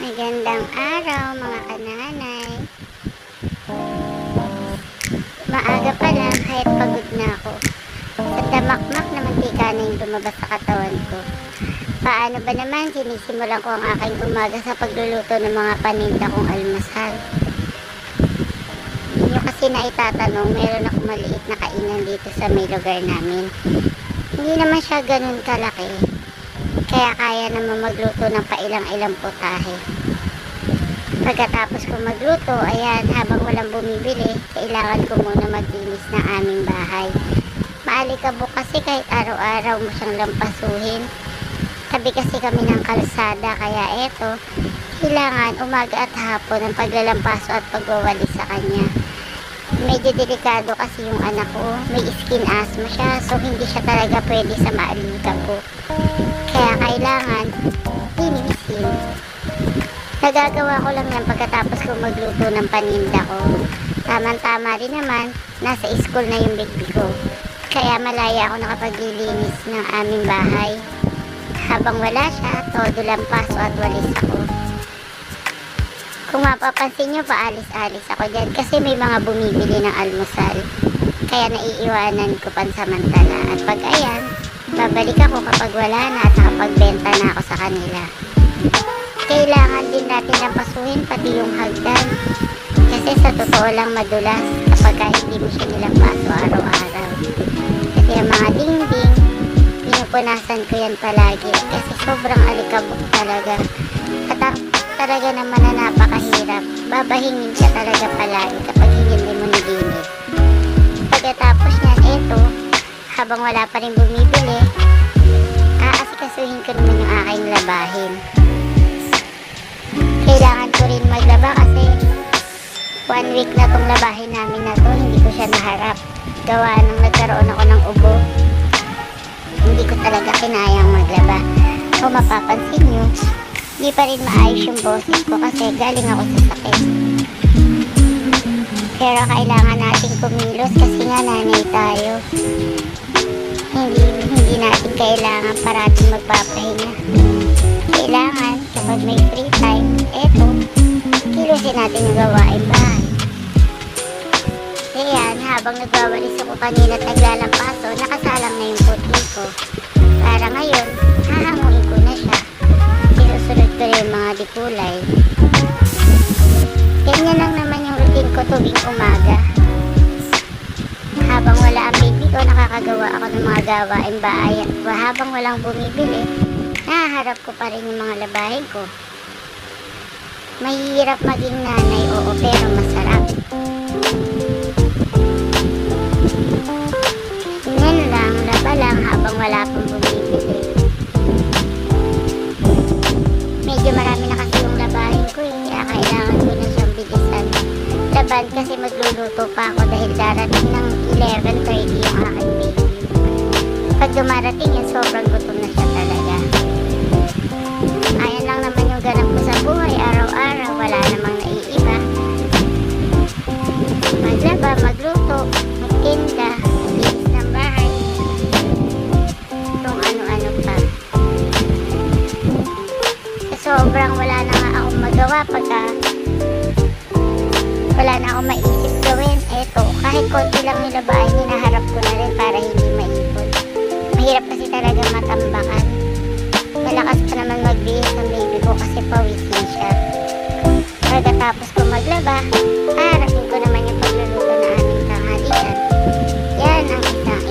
Magandang araw mga kananay. Maaga pa lang kahit pagod na ako. Sa damakmak na mantika na yung lumabas sa katawan ko. Paano ba naman sinisimulan ko ang aking umaga sa pagluluto ng mga paninda kong almusal? Inyo kasi na itatanong, meron ako maliit na kainan dito sa may lugar namin. Hindi naman siya ganun kalaki. Kaya kaya naman magluto ng pailang-ilang putahe. Pagkatapos ko magluto, ayan, habang walang bumibili, kailangan ko muna maglinis ng aming bahay. Maalikabok kasi kahit araw-araw mo siyang lampasuhin. Tabi kasi kami ng kalsada, kaya eto, kailangan umaga at hapon ang paglalampaso at pagwawalis sa kanya. Medyo delikado kasi yung anak ko, may skin asthma siya, so hindi siya talaga pwede sa maalikabok. Kaya kailangan linisin. Nagagawa ko lang yan pagkatapos ko magluto ng paninda ko. Tama-tama rin naman, nasa school na yung baby ko. Kaya malaya ako nakapaglilinis ng aming bahay. Habang wala siya, todo lampaso at walis ako. Kung mapapansin nyo, paalis-alis ako dyan kasi may mga bumibili ng almusal. Kaya naiiwanan ko pansamantala. At pag ayan, babalik ako kapag wala na at nakapagbenta na ako sa kanila. Kailangan din natin lampasuhin pati yung hagdan. Kasi sa totoo lang madulas kapag hindi mo siya nilampaso araw-araw. Kasi ang mga dingding, pinupunasan ko yan palagi kasi sobrang alikabok talaga. At talaga naman na napakahirap. Babahingin siya talaga palagi kapag hindi mo nilinis. Pagkatapos niyan, eto, habang wala pa rin bumibili, aasikasuhin ko naman yung aking labahin. Kailangan ko rin maglaba kasi 1 week na tong labahin namin na to, hindi ko siya naharap. Gawa nang nagkaroon ako ng ubo. Hindi ko talaga kinayang maglaba. Kung mapapansin nyo, hindi pa rin maayos yung boses ko kasi galing ako sa sakit. Pero kailangan natin kumilos kasi nga nanay tayo. Hindi natin kailangan parating magpapahinga. Kailangan kapag may free time, eto, kilusin natin yung gawain bahay. Ayan, habang nagwawalis ako kanina at naglalampaso, nakasalang na yung puti ko. Para ngayon, hahanguin ko na siya. Sinusunod ko rin yung mga dikulay. Ganyan lang naman yung routine ko tuwing umaga. Habang wala ang baby ko, nakakagawa ako ng mga gawain bahay. Habang walang bumibili, nahaharap ko pa rin yung mga labahin ko. Mahirap maging nanay, oo, pero masarap. Ganyan lang, laba lang habang wala pong bumibili. Medyo marami na kasi yung labahin ko kaya kailangan ko na siyang bilisan. Laban kasi magluluto pa ako dahil darating ng 11:30 yung aking baby. Pag dumarating yan, sobrang gutom na siya talaga. Ayan lang naman yung ganap ko sa buhay, araw-araw, wala namang naiiba. Maglaba, magluto, magtinda, maglinis ng bahay, kung ano-ano pa. Sobrang wala na nga akong magawa pagka wala na akong maisip gawin. Eto, kahit konti lang nilabahan, hinaharap ko na rin para hindi maipon. Mahirap kasi talaga matambakan. Malakas pa naman magbihis ang baby ko kasi pawisin siya. Pagkatapos ko maglaba, harapin ko naman yung pagluluto na aming tanghalian. Yan ang isang